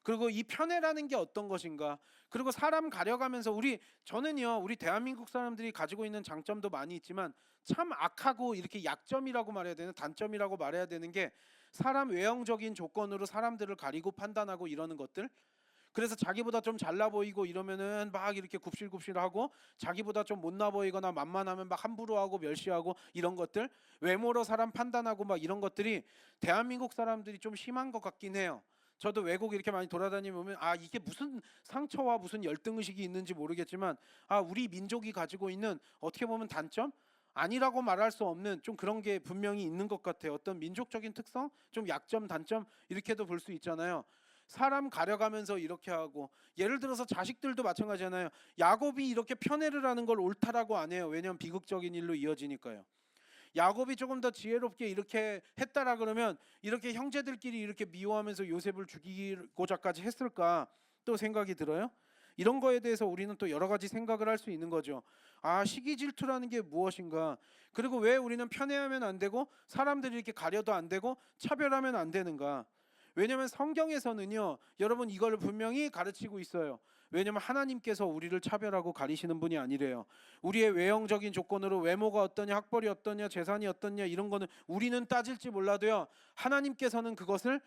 그리고 이 편애라는 게 어떤 것인가? 그리고 사람 가려가면서 저는요 우리 대한민국 사람들이 가지고 있는 장점도 많이 있지만 참 악하고 이렇게 약점이라고 말해야 되는 단점이라고 말해야 되는 게 사람 외형적인 조건으로 사람들을 가리고 판단하고 이러는 것들. 그래서 자기보다 좀 잘나 보이고 이러면은 막 이렇게 굽실굽실하고 자기보다 좀 못나 보이거나 만만하면 막 함부로 하고 멸시하고 이런 것들 외모로 사람 판단하고 막 이런 것들이 대한민국 사람들이 좀 심한 것 같긴 해요. 저도 외국 이렇게 많이 돌아다니면 이게 무슨 상처와 무슨 열등의식이 있는지 모르겠지만 우리 민족이 가지고 있는 어떻게 보면 단점? 아니라고 말할 수 없는 좀 그런 게 분명히 있는 것 같아요. 어떤 민족적인 특성, 좀 약점, 단점 이렇게도 볼 수 있잖아요. 사람 가려가면서 이렇게 하고 예를 들어서 자식들도 마찬가지잖아요. 야곱이 이렇게 편애를 하는 걸 옳다라고 안 해요. 왜냐하면 비극적인 일로 이어지니까요. 야곱이 조금 더 지혜롭게 이렇게 했다라 그러면 이렇게 형제들끼리 이렇게 미워하면서 요셉을 죽이고자까지 했을까 또 생각이 들어요. 이런 거에 대해서 우리는 또 여러 가지 생각을 할 수 있는 거죠. 시기 질투라는 게 무엇인가? 그리고 왜 우리는 편애하면 안 되고 사람들이 이렇게 가려도 안 되고 차별하면 안 되는가? 왜냐하면 성경에서는요 여러분 이걸 분명히 가르치고 있어요. 왜냐하면 하나님께서 우리를 차별하고 가리시는 분이 아니래요. 우리의 외형적인 조건으로 외모가 어떠냐, 학벌이 어떠냐, 재산이 어떠냐 이런 거는 우리는 따질지 몰라도요 하나님께서는 그것을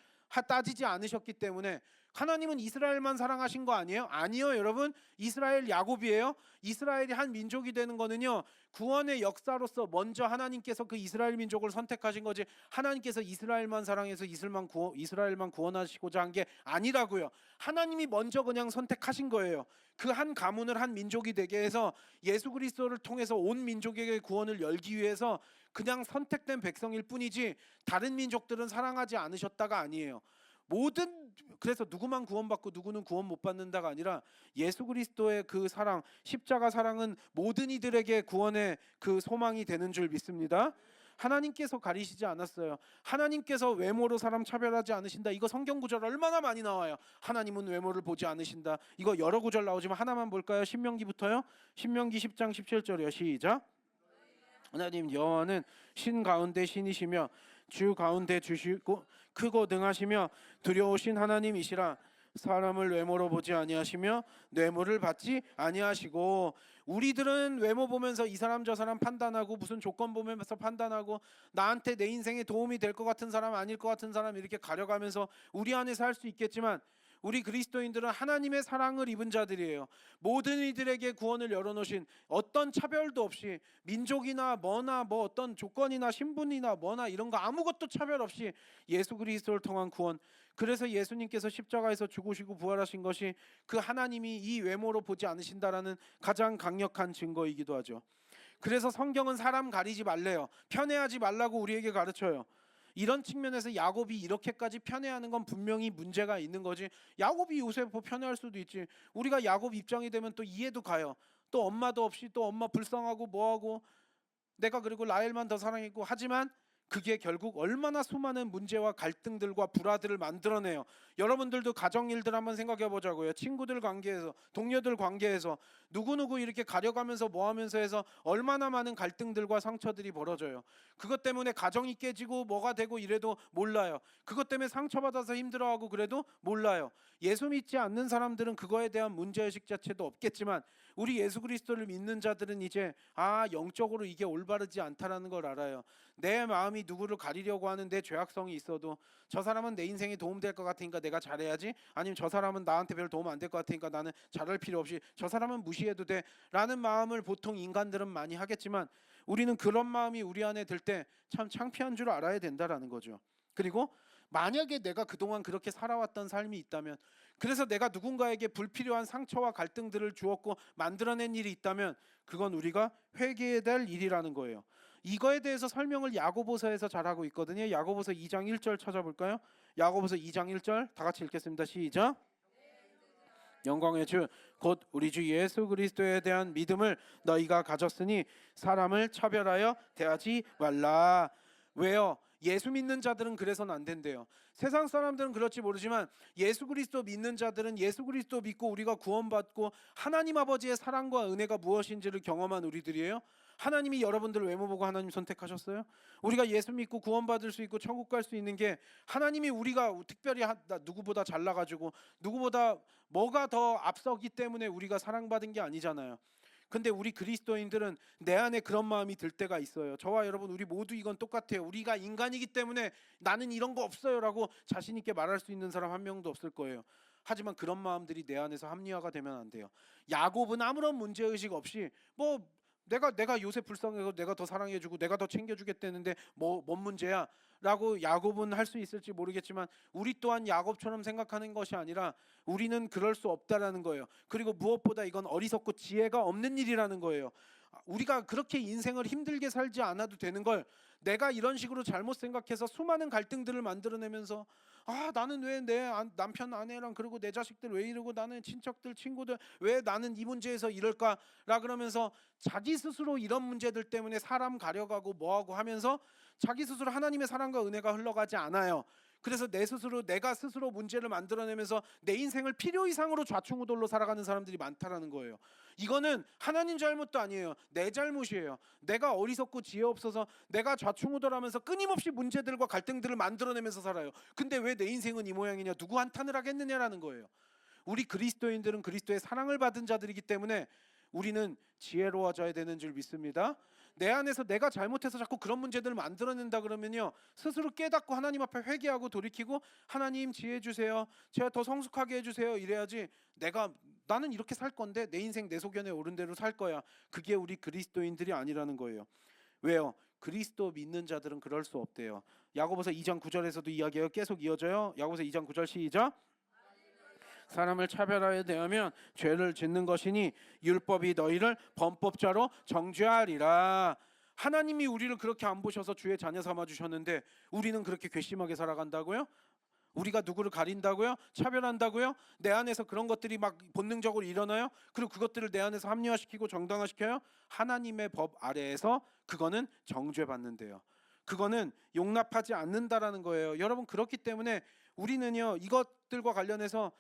따지지 않으셨기 때문에. 하나님은 이스라엘만 사랑하신 거 아니에요? 아니요 여러분. 이스라엘 야곱이에요. 이스라엘이 한 민족이 되는 거는요 구원의 역사로서 먼저 하나님께서 그 이스라엘 민족을 선택하신 거지 하나님께서 이스라엘만 사랑해서 이스라엘만 구원하시고자 한 게 아니라고요. 하나님이 먼저 그냥 선택하신 거예요. 그 한 가문을 한 민족이 되게 해서 예수 그리스도를 통해서 온 민족에게 구원을 열기 위해서 그냥 선택된 백성일 뿐이지 다른 민족들은 사랑하지 않으셨다가 아니에요. 그래서 누구만 구원받고 누구는 구원 못 받는다가 아니라 예수 그리스도의 그 사랑, 십자가 사랑은 모든 이들에게 구원의 그 소망이 되는 줄 믿습니다. 하나님께서 가리시지 않았어요. 하나님께서 외모로 사람 차별하지 않으신다. 이거 성경 구절 얼마나 많이 나와요. 하나님은 외모를 보지 않으신다. 이거 여러 구절 나오지만 하나만 볼까요? 신명기부터요. 신명기 10장 17절이요. 시작. 하나님 여호와는 신 가운데 신이시며 주 가운데 주시고 크고 능하시며 두려우신 하나님이시라. 사람을 외모로 보지 아니하시며 뇌물을 받지 아니하시고. 우리들은 외모 보면서 이 사람 저 사람 판단하고 무슨 조건 보면서 판단하고 나한테 내 인생에 도움이 될 것 같은 사람 아닐 것 같은 사람 이렇게 가려가면서 우리 안에서 할 수 있겠지만 우리 그리스도인들은 하나님의 사랑을 입은 자들이에요. 모든 이들에게 구원을 열어놓으신 어떤 차별도 없이 민족이나 뭐나 뭐 어떤 조건이나 신분이나 뭐나 이런 거 아무것도 차별 없이 예수 그리스도를 통한 구원. 그래서 예수님께서 십자가에서 죽으시고 부활하신 것이 그 하나님이 이 외모로 보지 않으신다라는 가장 강력한 증거이기도 하죠. 그래서 성경은 사람 가리지 말래요. 편애하지 말라고 우리에게 가르쳐요. 이런 측면에서 야곱이 이렇게까지 편애하는 건 분명히 문제가 있는 거지. 야곱이 요셉을 편애할 수도 있지. 우리가 야곱 입장이 되면 또 이해도 가요. 또 엄마도 없이 또 엄마 불쌍하고 뭐하고 내가 그리고 라헬만 더 사랑했고 하지만 그게 결국 얼마나 수많은 문제와 갈등들과 불화들을 만들어내요. 여러분들도 가정일들 한번 생각해 보자고요. 친구들 관계에서 동료들 관계에서 누구누구 이렇게 가려가면서 뭐하면서 해서 얼마나 많은 갈등들과 상처들이 벌어져요. 그것 때문에 가정이 깨지고 뭐가 되고 이래도 몰라요. 그것 때문에 상처받아서 힘들어하고 그래도 몰라요. 예수 믿지 않는 사람들은 그거에 대한 문제의식 자체도 없겠지만 우리 예수 그리스도를 믿는 자들은 이제 영적으로 이게 올바르지 않다라는 걸 알아요. 내 마음이 누구를 가리려고 하는 내 죄악성이 있어도 저 사람은 내 인생에 도움될 것 같으니까 내가 잘해야지, 아니면 저 사람은 나한테 별 도움 안 될 것 같으니까 나는 잘할 필요 없이 저 사람은 무시해도 돼 라는 마음을 보통 인간들은 많이 하겠지만 우리는 그런 마음이 우리 안에 들 때 참 창피한 줄 알아야 된다라는 거죠. 그리고 만약에 내가 그동안 그렇게 살아왔던 삶이 있다면, 그래서 내가 누군가에게 불필요한 상처와 갈등들을 주었고 만들어낸 일이 있다면 그건 우리가 회개해야 될 일이라는 거예요. 이거에 대해서 설명을 야고보서에서 잘하고 있거든요. 야고보서 2장 1절 찾아볼까요? 야고보서 2장 1절 다 같이 읽겠습니다. 시작. 영광의 주 곧 우리 주 예수 그리스도에 대한 믿음을 너희가 가졌으니 사람을 차별하여 대하지 말라. 왜요? 예수 믿는 자들은 그래서는 안 된대요. 세상 사람들은 그렇지 모르지만 예수 그리스도 믿는 자들은 예수 그리스도 믿고 우리가 구원받고 하나님 아버지의 사랑과 은혜가 무엇인지를 경험한 우리들이에요. 하나님이 여러분들 외모 보고 하나님 선택하셨어요? 우리가 예수 믿고 구원받을 수 있고 천국 갈 수 있는 게 하나님이 우리가 특별히 누구보다 잘나가지고 누구보다 뭐가 더 앞서기 때문에 우리가 사랑받은 게 아니잖아요. 근데 우리 그리스도인들은 내 안에 그런 마음이 들 때가 있어요. 저와 여러분 우리 모두 이건 똑같아요. 우리가 인간이기 때문에 나는 이런 거 없어요라고 자신 있게 말할 수 있는 사람 한 명도 없을 거예요. 하지만 그런 마음들이 내 안에서 합리화가 되면 안 돼요. 야곱은 아무런 문제의식 없이 뭐 내가 요새 불쌍해서 내가 더 사랑해주고 내가 더 챙겨주겠다는데 뭔 문제야? 라고 야곱은 할 수 있을지 모르겠지만 우리 또한 야곱처럼 생각하는 것이 아니라 우리는 그럴 수 없다라는 거예요. 그리고 무엇보다 이건 어리석고 지혜가 없는 일이라는 거예요. 우리가 그렇게 인생을 힘들게 살지 않아도 되는 걸 내가 이런 식으로 잘못 생각해서 수많은 갈등들을 만들어내면서 나는 왜 내 남편 아내랑 그리고 내 자식들 왜 이러고 나는 친척들 친구들 왜 나는 이 문제에서 이럴까라 그러면서 자기 스스로 이런 문제들 때문에 사람 가려가고 뭐하고 하면서 자기 스스로 하나님의 사랑과 은혜가 흘러가지 않아요. 그래서 내가 스스로 문제를 만들어내면서 내 인생을 필요 이상으로 좌충우돌로 살아가는 사람들이 많다라는 거예요. 이거는 하나님 잘못도 아니에요. 내 잘못이에요. 내가 어리석고 지혜 없어서 내가 좌충우돌하면서 끊임없이 문제들과 갈등들을 만들어내면서 살아요. 근데 왜 내 인생은 이 모양이냐? 누구 한탄을 하겠느냐라는 거예요. 우리 그리스도인들은 그리스도의 사랑을 받은 자들이기 때문에 우리는 지혜로워져야 되는 줄 믿습니다. 내 안에서 내가 잘못해서 자꾸 그런 문제들을 만들어낸다 그러면요, 스스로 깨닫고 하나님 앞에 회개하고 돌이키고 하나님 지혜 주세요, 제가 더 성숙하게 해주세요 이래야지. 나는 이렇게 살 건데 내 인생 내 소견에 오른 대로 살 거야. 그게 우리 그리스도인들이 아니라는 거예요. 왜요? 그리스도 믿는 자들은 그럴 수 없대요. 야고보서 2장 9절에서도 이야기해요. 계속 이어져요. 야고보서 2장 9절 시작. 사람을 차별하여 대하면 죄를 짓는 것이니 율법이 너희를 범법자로 정죄하리라. 하나님이 우리를 그렇게 안 보셔서 주의 자녀 삼아 주셨는데 우리는 그렇게 괘씸하게 살아간다고요? 우리가 누구를 가린다고요? 차별한다고요? 내 안에서 그런 것들이 막 본능적으로 일어나요? 그리고 그것들을 내 안에서 합리화시키고 정당화시켜요? 하나님의 법 아래에서 그거는 정죄받는데요. 그거는 용납하지 않는다라는 거예요. 여러분, 그렇기 때문에 우리는요, 이것들과 관련해서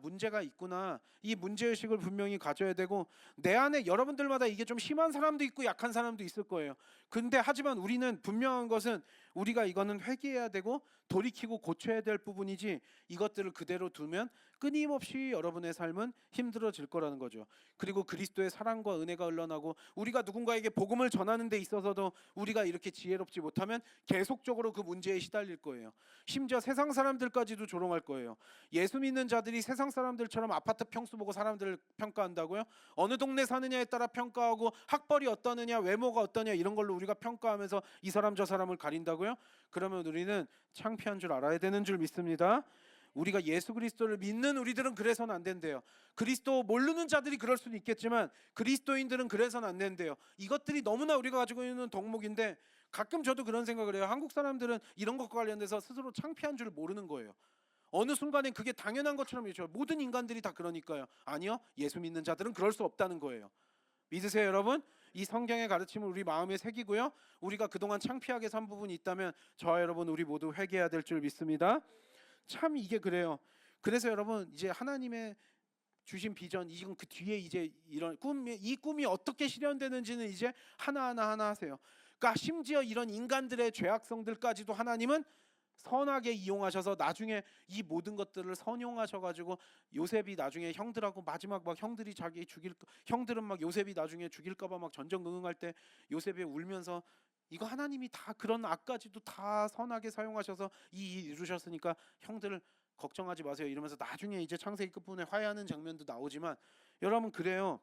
문제가 있구나, 이 문제의식을 분명히 가져야 되고, 내 안에 여러분들마다 이게 좀 심한 사람도 있고 약한 사람도 있을 거예요. 근데 하지만 우리는 분명한 것은 우리가 이거는 회개해야 되고 돌이키고 고쳐야 될 부분이지, 이것들을 그대로 두면 끊임없이 여러분의 삶은 힘들어질 거라는 거죠. 그리고 그리스도의 사랑과 은혜가 흘러나고 우리가 누군가에게 복음을 전하는 데 있어서도 우리가 이렇게 지혜롭지 못하면 계속적으로 그 문제에 시달릴 거예요. 심지어 세상 사람들까지도 조롱할 거예요. 예수 믿는 자들이 세상 사람들처럼 아파트 평수 보고 사람들을 평가한다고요? 어느 동네 사느냐에 따라 평가하고 학벌이 어떠느냐, 외모가 어떠냐 이런 걸로 우리가 평가하면서 이 사람 저 사람을 가린다고요? 그러면 우리는 창피한 줄 알아야 되는 줄 믿습니다. 우리가 예수 그리스도를 믿는 우리들은 그래서는 안 된대요. 그리스도 모르는 자들이 그럴 수는 있겠지만 그리스도인들은 그래서는 안 된대요. 이것들이 너무나 우리가 가지고 있는 덕목인데, 가끔 저도 그런 생각을 해요. 한국 사람들은 이런 것과 관련돼서 스스로 창피한 줄 모르는 거예요. 어느 순간엔 그게 당연한 것처럼 여겨요. 모든 인간들이 다 그러니까요. 아니요, 예수 믿는 자들은 그럴 수 없다는 거예요. 믿으세요, 여러분? 이 성경의 가르침을 우리 마음에 새기고요, 우리가 그동안 창피하게 산 부분이 있다면 저와 여러분 우리 모두 회개해야 될 줄 믿습니다. 참 이게 그래요. 그래서 여러분, 이제 하나님의 주신 비전, 이건 그 뒤에 이제 이런 이 꿈이 어떻게 실현되는지는 이제 하나하나 하세요. 그러니까 심지어 이런 인간들의 죄악성들까지도 하나님은 선하게 이용하셔서 나중에 이 모든 것들을 선용하셔가지고, 요셉이 나중에 형들하고 마지막 막 형들이 형들은 막 요셉이 나중에 죽일까봐 막 전전긍긍할 때 요셉이 울면서 이거 하나님이 다 그런 악까지도 다 선하게 사용하셔서 이 이루셨으니까 형들을 걱정하지 마세요 이러면서 나중에 이제 창세기 끝부분에 화해하는 장면도 나오지만, 여러분 그래요.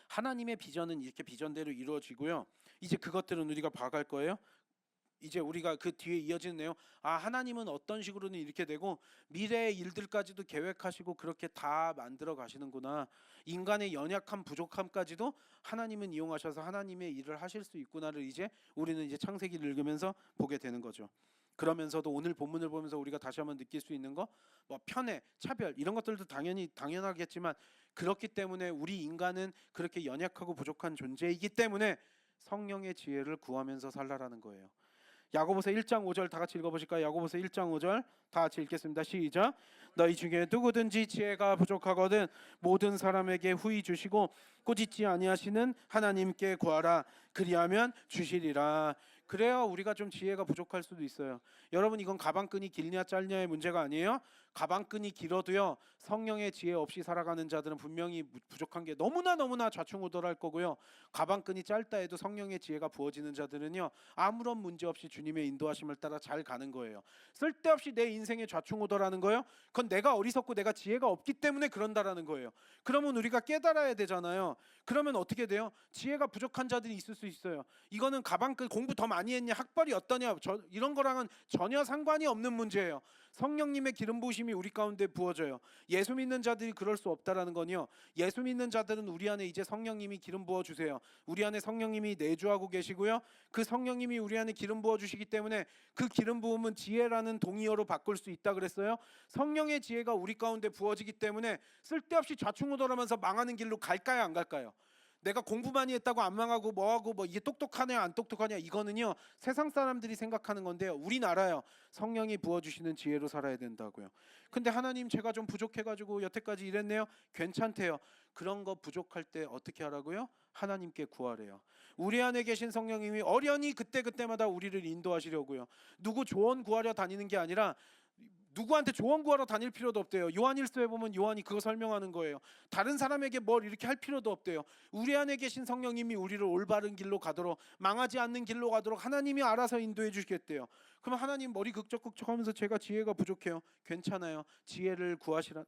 하나님의 비전은 이렇게 비전대로 이루어지고요. 이제 그것들은 우리가 봐갈 거예요. 이제 우리가 그 뒤에 이어지는 내용, 하나님은 어떤 식으로는 이렇게 되고 미래의 일들까지도 계획하시고 그렇게 다 만들어 가시는구나, 인간의 연약함 부족함까지도 하나님은 이용하셔서 하나님의 일을 하실 수 있구나를 이제 우리는 이제 창세기를 읽으면서 보게 되는 거죠. 그러면서도 오늘 본문을 보면서 우리가 다시 한번 느낄 수 있는 거, 뭐 편애, 차별 이런 것들도 당연하겠지만, 그렇기 때문에 우리 인간은 그렇게 연약하고 부족한 존재이기 때문에 성령의 지혜를 구하면서 살라라는 거예요. 야고보서 1장 5절 다 같이 읽어보실까요? 야고보서 1장 5절 다 같이 읽겠습니다. 시작. 너희 중에 누구든지 지혜가 부족하거든 모든 사람에게 후히 주시고 꾸짖지 아니하시는 하나님께 구하라. 그리하면 주시리라. 그래야 우리가 좀 지혜가 부족할 수도 있어요. 여러분, 이건 가방끈이 길냐 짧냐의 문제가 아니에요. 가방끈이 길어도요, 성령의 지혜 없이 살아가는 자들은 분명히 부족한 게 너무나 좌충우돌할 거고요. 가방끈이 짧다 해도 성령의 지혜가 부어지는 자들은요, 아무런 문제 없이 주님의 인도하심을 따라 잘 가는 거예요. 쓸데없이 내 인생에 좌충우돌하는 거예요. 그건 내가 어리석고 내가 지혜가 없기 때문에 그런다라는 거예요. 그러면 우리가 깨달아야 되잖아요. 그러면 어떻게 돼요? 지혜가 부족한 자들이 있을 수 있어요. 이거는 가방끈 공부 더 많이 했냐, 학벌이 어떠냐, 이런 거랑은 전혀 상관이 없는 문제예요. 성령님의 기름 부으심이 우리 가운데 부어져요. 예수 믿는 자들이 그럴 수 없다라는 건요, 예수 믿는 자들은 우리 안에 이제 성령님이 기름 부어 주세요. 우리 안에 성령님이 내주하고 계시고요, 그 성령님이 우리 안에 기름 부어 주시기 때문에 그 기름 부음은 지혜라는 동의어로 바꿀 수 있다 그랬어요. 성령의 지혜가 우리 가운데 부어지기 때문에 쓸데없이 좌충우돌하면서 망하는 길로 갈까요, 안 갈까요? 내가 공부 많이 했다고 안 망하고 뭐하고 뭐 이게 똑똑하냐 안 똑똑하냐, 이거는요 세상 사람들이 생각하는 건데요, 우린 알아요. 성령이 부어주시는 지혜로 살아야 된다고요. 근데 하나님, 제가 좀 부족해가지고 여태까지 이랬네요. 괜찮대요. 그런 거 부족할 때 어떻게 하라고요? 하나님께 구하래요. 우리 안에 계신 성령님이 어련히 그때그때마다 우리를 인도하시려고요. 누구 조언 구하려 다니는 게 아니라 누구한테 조언 구하러 다닐 필요도 없대요. 요한일서에 보면 요한이 그거 설명하는 거예요. 다른 사람에게 뭘 이렇게 할 필요도 없대요. 우리 안에 계신 성령님이 우리를 올바른 길로 가도록, 망하지 않는 길로 가도록 하나님이 알아서 인도해 주시겠대요. 그럼 하나님 머리 극적극적하면서 제가 지혜가 부족해요. 괜찮아요. 지혜를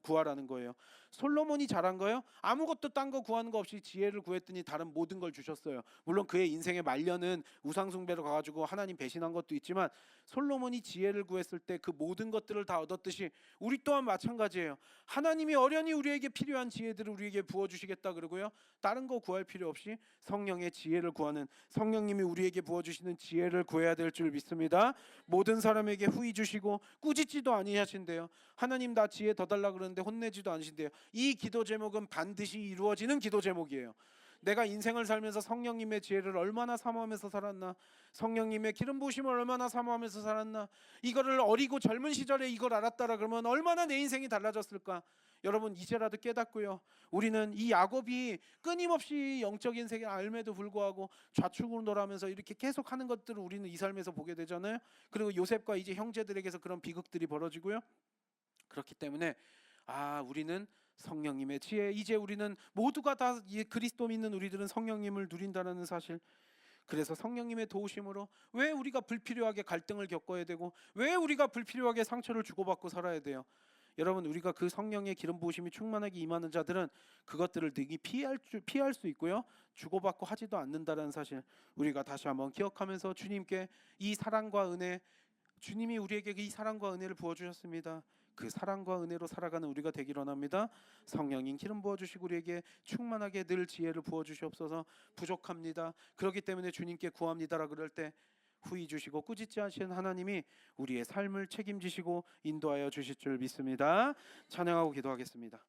구하라는 거예요. 솔로몬이 잘한 거예요? 아무것도 딴 거 구하는 거 없이 지혜를 구했더니 다른 모든 걸 주셨어요. 물론 그의 인생의 말년은 우상숭배로 가가지고 하나님 배신한 것도 있지만, 솔로몬이 지혜를 구했을 때 그 모든 것들을 다 얻었듯이 우리 또한 마찬가지예요. 하나님이 어련히 우리에게 필요한 지혜들을 우리에게 부어주시겠다 그러고요, 다른 거 구할 필요 없이 성령의 지혜를 구하는, 성령님이 우리에게 부어주시는 지혜를 구해야 될 줄 믿습니다. 모든 사람에게 후히 주시고 꾸짖지도 아니하신대요. 하나님, 나 지혜 더 달라 그러는데 혼내지도 않으신대요. 이 기도 제목은 반드시 이루어지는 기도 제목이에요. 내가 인생을 살면서 성령님의 지혜를 얼마나 사모하면서 살았나, 성령님의 기름 부으심을 얼마나 사모하면서 살았나, 이거를 어리고 젊은 시절에 이걸 알았다라 그러면 얼마나 내 인생이 달라졌을까. 여러분, 이제라도 깨닫고요, 우리는 이 야곱이 끊임없이 영적인 세계를 알매도 불구하고 좌충우돌하면서 이렇게 계속 하는 것들을 우리는 이 삶에서 보게 되잖아요. 그리고 요셉과 이제 형제들에게서 그런 비극들이 벌어지고요. 그렇기 때문에 우리는 성령님의 지혜, 이제 우리는 모두가 다 그리스도 믿는 우리들은 성령님을 누린다는 사실, 그래서 성령님의 도우심으로 왜 우리가 불필요하게 갈등을 겪어야 되고 왜 우리가 불필요하게 상처를 주고받고 살아야 돼요? 여러분, 우리가 그 성령의 기름 부으심이 충만하게 임하는 자들은 그것들을 능히 피할 수 있고요, 주고받고 하지도 않는다는 사실 우리가 다시 한번 기억하면서 주님께 이 사랑과 은혜, 주님이 우리에게 이 사랑과 은혜를 부어주셨습니다. 그 사랑과 은혜로 살아가는 우리가 되기를 원합니다. 성령님 기름 부어주시고 우리에게 충만하게 늘 지혜를 부어주시옵소서. 부족합니다. 그렇기 때문에 주님께 구합니다라 그럴 때 후히 주시고 꾸짖지 않으시는 하나님이 우리의 삶을 책임지시고 인도하여 주실 줄 믿습니다. 찬양하고 기도하겠습니다.